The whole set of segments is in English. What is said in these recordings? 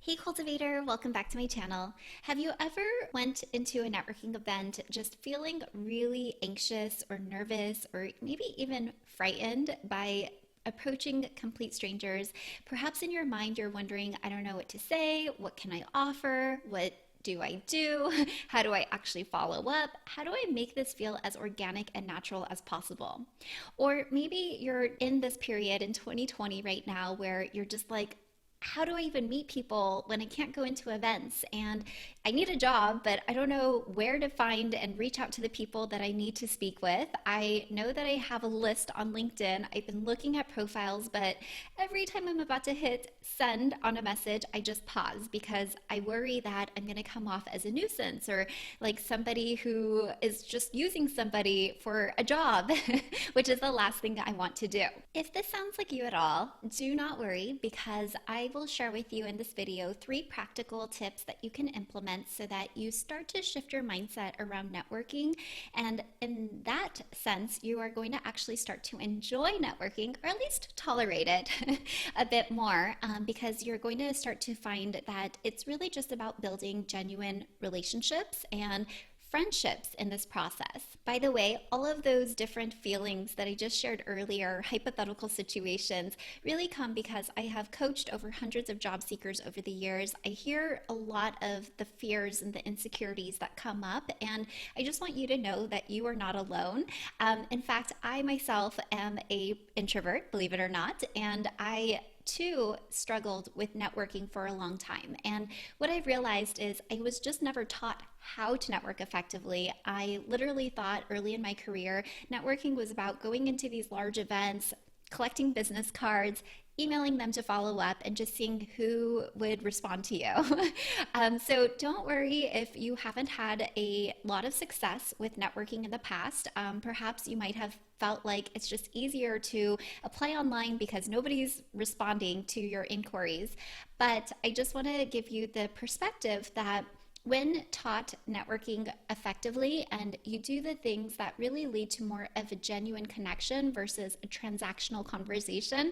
Hey cultivator, welcome back to my channel. Have you ever went into a networking event just feeling really anxious or nervous or maybe even frightened by approaching complete strangers? Perhaps in your mind you're wondering, I don't know what to say, what can I offer, what do I do? How do I actually follow up? How do I make this feel as organic and natural as possible? Or maybe you're in this period in 2020 right now where you're just like, how do I even meet people when I can't go into events? And I need a job, but I don't know where to find and reach out to the people that I need to speak with. I know that I have a list on LinkedIn. I've been looking at profiles, but every time I'm about to hit send on a message, I just pause because I worry that I'm going to come off as a nuisance or like somebody who is just using somebody for a job, which is the last thing I want to do. If this sounds like you at all, do not worry because I will share with you in this video 3 practical tips that you can implement so that you start to shift your mindset around networking. And in that sense, you are going to actually start to enjoy networking, or at least tolerate it a bit more, because you're going to start to find that it's really just about building genuine relationships and friendships in this process. By the way, all of those different feelings that I just shared earlier, hypothetical situations, really come because I have coached over hundreds of job seekers over the years. I hear a lot of the fears and the insecurities that come up, and I just want you to know that you are not alone. In fact, I myself am an introvert, believe it or not, and I too struggled with networking for a long time. And what I've realized is I was just never taught how to network effectively. I literally thought early in my career, networking was about going into these large events, collecting business cards, emailing them to follow up, and just seeing who would respond to you. So don't worry if you haven't had a lot of success with networking in the past. Perhaps you might have felt like it's just easier to apply online because nobody's responding to your inquiries. But I just want to give you the perspective that when taught networking effectively and you do the things that really lead to more of a genuine connection versus a transactional conversation,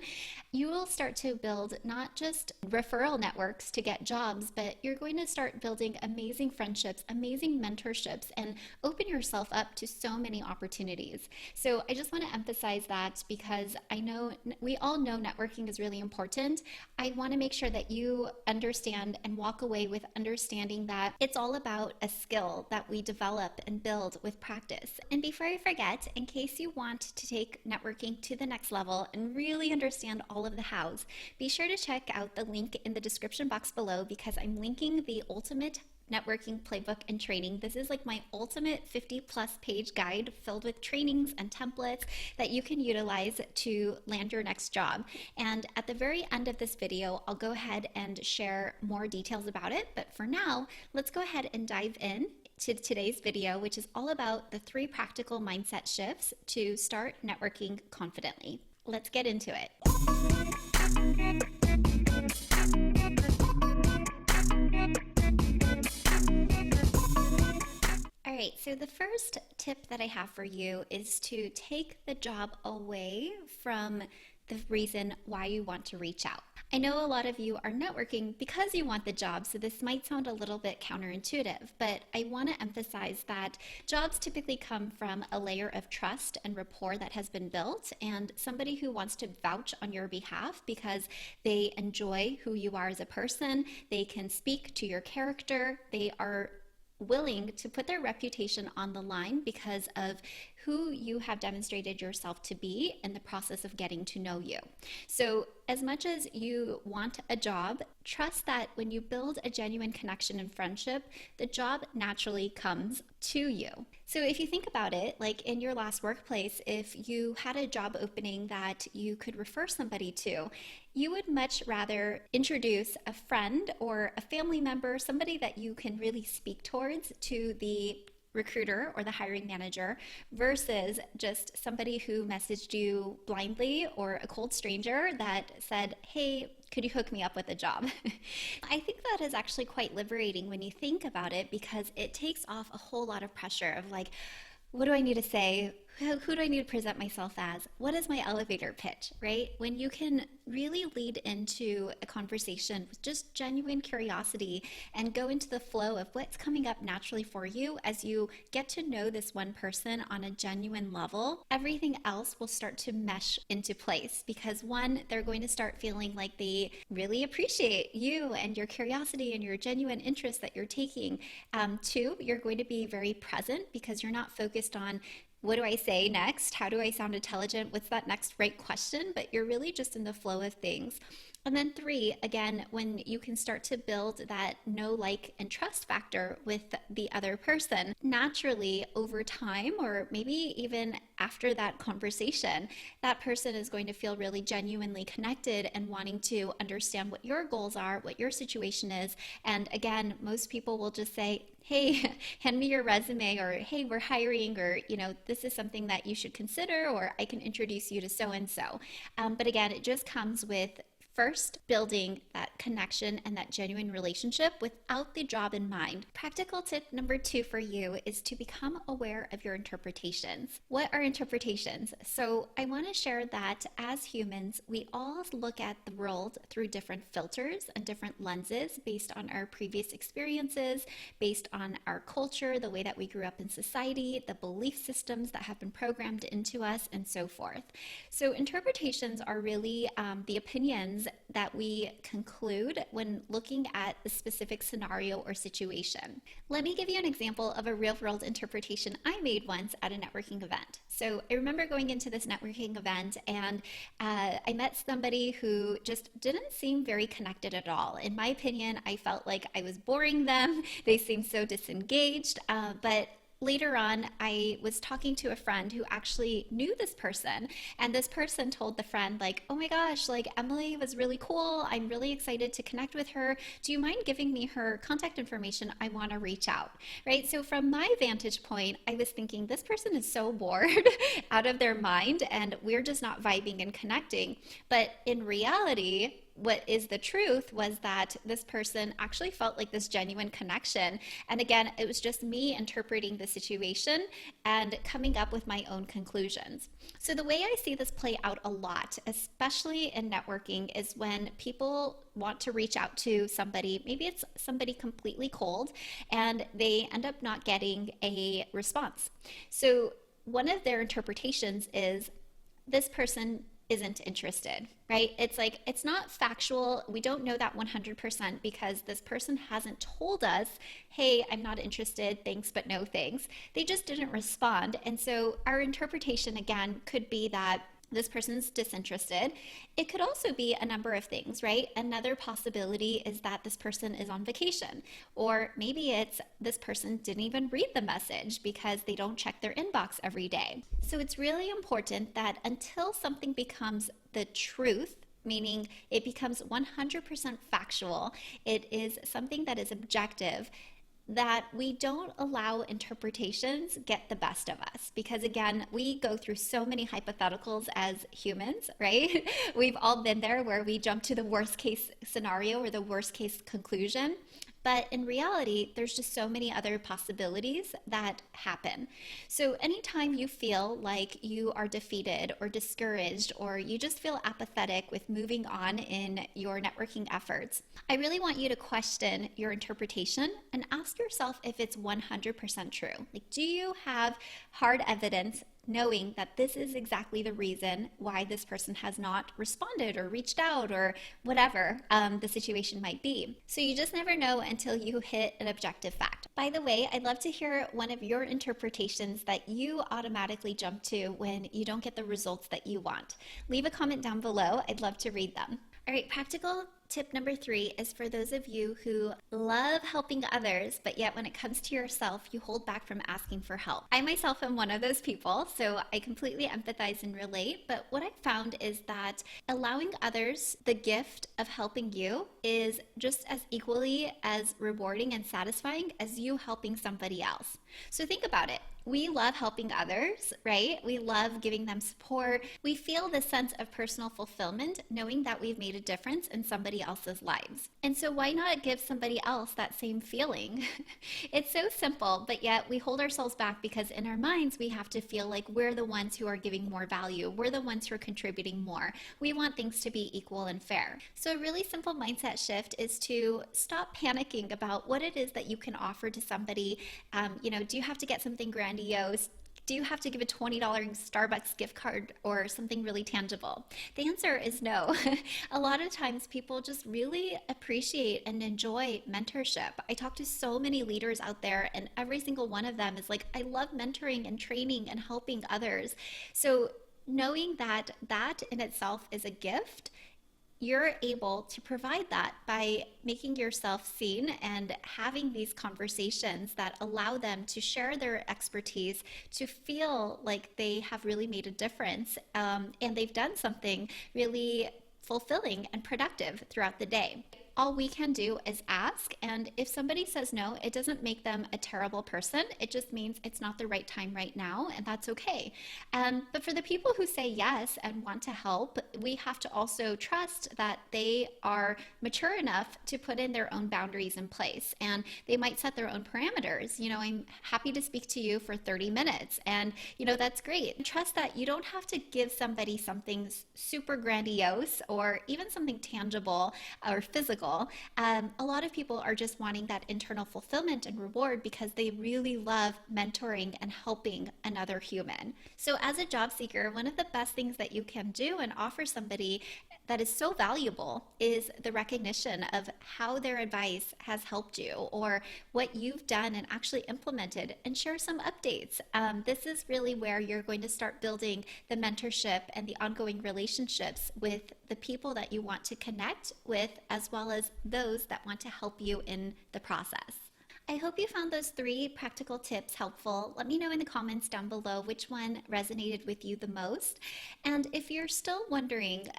you will start to build not just referral networks to get jobs, but you're going to start building amazing friendships, amazing mentorships, and open yourself up to so many opportunities. So I just want to emphasize that because I know we all know networking is really important. I want to make sure that you understand and walk away with understanding that it's all about a skill that we develop and build with practice. And before I forget, in case you want to take networking to the next level and really understand all of the hows, be sure to check out the link in the description box below because I'm linking the ultimate networking playbook and training. This is like my ultimate 50+ page guide filled with trainings and templates that you can utilize to land your next job. And at the very end of this video, I'll go ahead and share more details about it. But for now, let's go ahead and dive in to today's video, which is all about the 3 practical mindset shifts to start networking confidently. Let's get into it. All right, so the first tip that I have for you is to take the job away from the reason why you want to reach out. I know a lot of you are networking because you want the job, so this might sound a little bit counterintuitive, but I want to emphasize that jobs typically come from a layer of trust and rapport that has been built, and somebody who wants to vouch on your behalf because they enjoy who you are as a person, they can speak to your character, they are willing to put their reputation on the line because of who you have demonstrated yourself to be in the process of getting to know you. So as much as you want a job, trust that when you build a genuine connection and friendship, the job naturally comes to you. So if you think about it, like in your last workplace, if you had a job opening that you could refer somebody to, you would much rather introduce a friend or a family member, somebody that you can really speak towards, to the recruiter or the hiring manager versus just somebody who messaged you blindly or a cold stranger that said, hey, could you hook me up with a job? I think that is actually quite liberating when you think about it because it takes off a whole lot of pressure of like, what do I need to say? Who do I need to present myself as? What is my elevator pitch, right? When you can really lead into a conversation with just genuine curiosity and go into the flow of what's coming up naturally for you as you get to know this one person on a genuine level, everything else will start to mesh into place because one, they're going to start feeling like they really appreciate you and your curiosity and your genuine interest that you're taking. Two, you're going to be very present because you're not focused on what do I say next? How do I sound intelligent? What's that next right question? But you're really just in the flow of things. And then three, again, when you can start to build that know, like, and trust factor with the other person, naturally over time, or maybe even after that conversation, that person is going to feel really genuinely connected and wanting to understand what your goals are, what your situation is. And again, most people will just say, hey, hand me your resume, or hey, we're hiring, or this is something that you should consider, or I can introduce you to so and so. But again, it just comes with first building that connection and that genuine relationship without the job in mind. Practical tip number 2 for you is to become aware of your interpretations. What are interpretations? So I want to share that as humans, we all look at the world through different filters and different lenses based on our previous experiences, based on our culture, the way that we grew up in society, the belief systems that have been programmed into us, and so forth. So interpretations are really the opinions that we conclude when looking at a specific scenario or situation. Let me give you an example of a real-world interpretation I made once at a networking event. So I remember going into this networking event and I met somebody who just didn't seem very connected at all. In my opinion, I felt like I was boring them. They seemed so disengaged, but later on, I was talking to a friend who actually knew this person, and this person told the friend, like, oh my gosh, like Emily was really cool. I'm really excited to connect with her. Do you mind giving me her contact information? I want to reach out, right? So from my vantage point, I was thinking this person is so bored out of their mind, and we're just not vibing and connecting. But in reality, what is the truth was that this person actually felt like this genuine connection. And again, it was just me interpreting the situation and coming up with my own conclusions. So the way I see this play out a lot, especially in networking, is when people want to reach out to somebody, maybe it's somebody completely cold, and they end up not getting a response. So one of their interpretations is this person isn't interested, right? It's like, it's not factual. We don't know that 100% because this person hasn't told us, hey, I'm not interested, thanks, but no thanks. They just didn't respond. And so our interpretation, again, could be that this person's disinterested. It could also be a number of things, right? Another possibility is that this person is on vacation, or maybe it's this person didn't even read the message because they don't check their inbox every day. So it's really important that until something becomes the truth, meaning it becomes 100% factual, it is something that is objective, that we don't allow interpretations get the best of us, because again, we go through so many hypotheticals as humans, right? We've all been there where we jump to the worst case scenario or the worst case conclusion. But in reality, there's just so many other possibilities that happen. So anytime you feel like you are defeated or discouraged, or you just feel apathetic with moving on in your networking efforts, I really want you to question your interpretation and ask yourself if it's 100% true. Like, do you have hard evidence knowing that this is exactly the reason why this person has not responded or reached out or whatever the situation might be? So you just never know until you hit an objective fact. By the way, I'd love to hear one of your interpretations that you automatically jump to when you don't get the results that you want. Leave a comment down below. I'd love to read them. All right, practical tip number 3 is for those of you who love helping others, but yet when it comes to yourself, you hold back from asking for help. I myself am one of those people, so I completely empathize and relate. But what I found is that allowing others the gift of helping you is just as equally as rewarding and satisfying as you helping somebody else. So think about it. We love helping others, right? We love giving them support. We feel this sense of personal fulfillment knowing that we've made a difference in somebody else's lives. And so, why not give somebody else that same feeling? It's so simple, but yet we hold ourselves back because in our minds, we have to feel like we're the ones who are giving more value. We're the ones who are contributing more. We want things to be equal and fair. So, a really simple mindset shift is to stop panicking about what it is that you can offer to somebody. Do you have to get something grandiose? Do you have to give a $20 Starbucks gift card or something really tangible? The answer is no. A lot of times people just really appreciate and enjoy mentorship. I talk to so many leaders out there, and every single one of them is like, I love mentoring and training and helping others. So knowing that that in itself is a gift, you're able to provide that by making yourself seen and having these conversations that allow them to share their expertise, to feel like they have really made a difference, and they've done something really fulfilling and productive throughout the day. All we can do is ask, and if somebody says no, it doesn't make them a terrible person. It just means it's not the right time right now, and that's okay. But for the people who say yes and want to help, we have to also trust that they are mature enough to put in their own boundaries in place, and they might set their own parameters. I'm happy to speak to you for 30 minutes, and that's great. Trust that you don't have to give somebody something super grandiose or even something tangible or physical. A lot of people are just wanting that internal fulfillment and reward because they really love mentoring and helping another human. So as a job seeker, one of the best things that you can do and offer somebody that is so valuable is the recognition of how their advice has helped you or what you've done and actually implemented, and share some updates. This is really where you're going to start building the mentorship and the ongoing relationships with the people that you want to connect with, as well as those that want to help you in the process. I hope you found those 3 practical tips helpful. Let me know in the comments down below which one resonated with you the most. And if you're still wondering,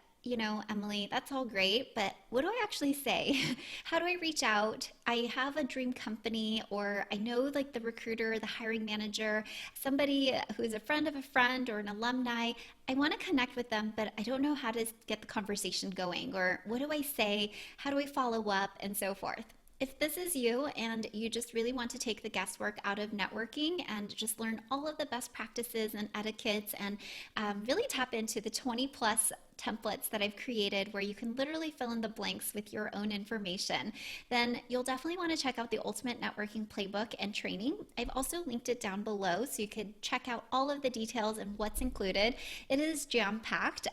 Emily, that's all great, but what do I actually say? How do I reach out? I have a dream company, or I know like the recruiter, the hiring manager, somebody who's a friend of a friend or an alumni. I want to connect with them, but I don't know how to get the conversation going, or what do I say? How do I follow up, and so forth. If this is you and you just really want to take the guesswork out of networking and just learn all of the best practices and etiquettes, and really tap into the 20 plus templates that I've created where you can literally fill in the blanks with your own information, then you'll definitely want to check out the Ultimate Networking Playbook and training. I've also linked it down below so you could check out all of the details and what's included. It is jam-packed.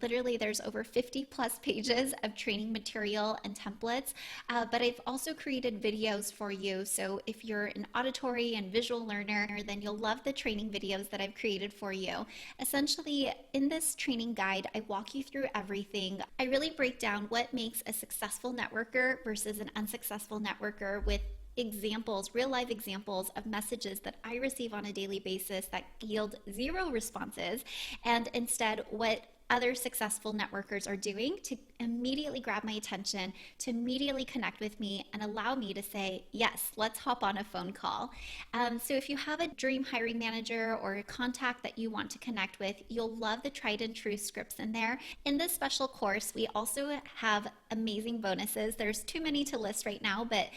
Literally there's over 50 plus pages of training material and templates, but I've also created videos for you. So if you're an auditory and visual learner, then you'll love the training videos that I've created for you. Essentially, in this training guide, I walk you through everything. I really break down what makes a successful networker versus an unsuccessful networker with examples, real life examples of messages that I receive on a daily basis that yield 0 responses, and instead what other successful networkers are doing to immediately grab my attention, to immediately connect with me and allow me to say, yes, let's hop on a phone call. So if you have a dream hiring manager or a contact that you want to connect with, you'll love the tried and true scripts in there. In this special course, we also have amazing bonuses. There's too many to list right now, but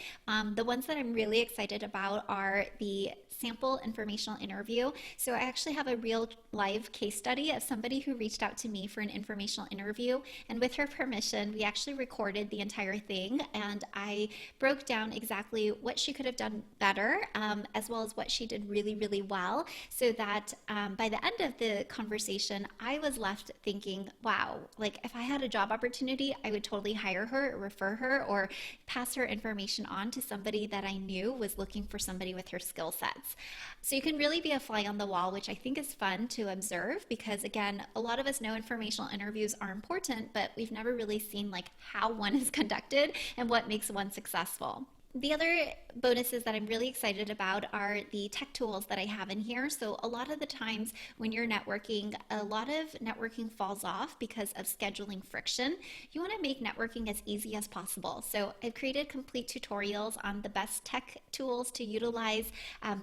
the ones that I'm really excited about are the sample informational interview. So I actually have a real live case study of somebody who reached out to me for an informational interview, and with her permission, we actually recorded the entire thing, and I broke down exactly what she could have done better, as well as what she did really, really well, so that by the end of the conversation, I was left thinking, wow, like if I had a job opportunity, I would totally hire her, or refer her, or pass her information on to somebody that I knew was looking for somebody with her skill sets. So you can really be a fly on the wall, which I think is fun to observe, because again, a lot of us know informational interviews are important, but we've never really seen like how one is conducted and what makes one successful. The other bonuses that I'm really excited about are the tech tools that I have in here. So, a lot of the times when you're networking, a lot of networking falls off because of scheduling friction. You want to make networking as easy as possible. So, I've created complete tutorials on the best tech tools to utilize,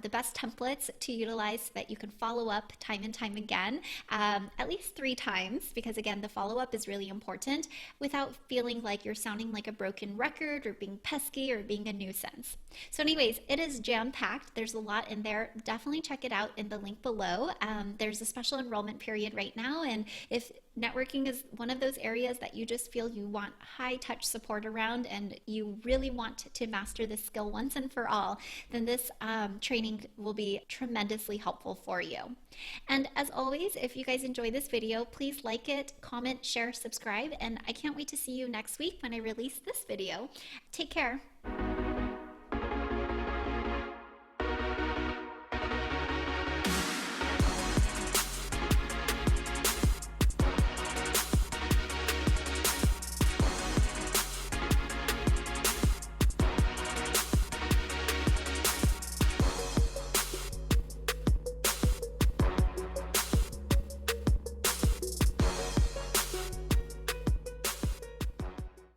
the best templates to utilize so that you can follow up time and time again, at least 3 times, because again, the follow up is really important without feeling like you're sounding like a broken record or being pesky or being a nuisance. So anyways, it is jam-packed. There's a lot in there. Definitely check it out in the link below. There's a special enrollment period right now, and if networking is one of those areas that you just feel you want high touch support around and you really want to master this skill once and for all, then this training will be tremendously helpful for you. And as always, if you guys enjoy this video, please like it, comment, share, subscribe, and I can't wait to see you next week when I release this video. Take care.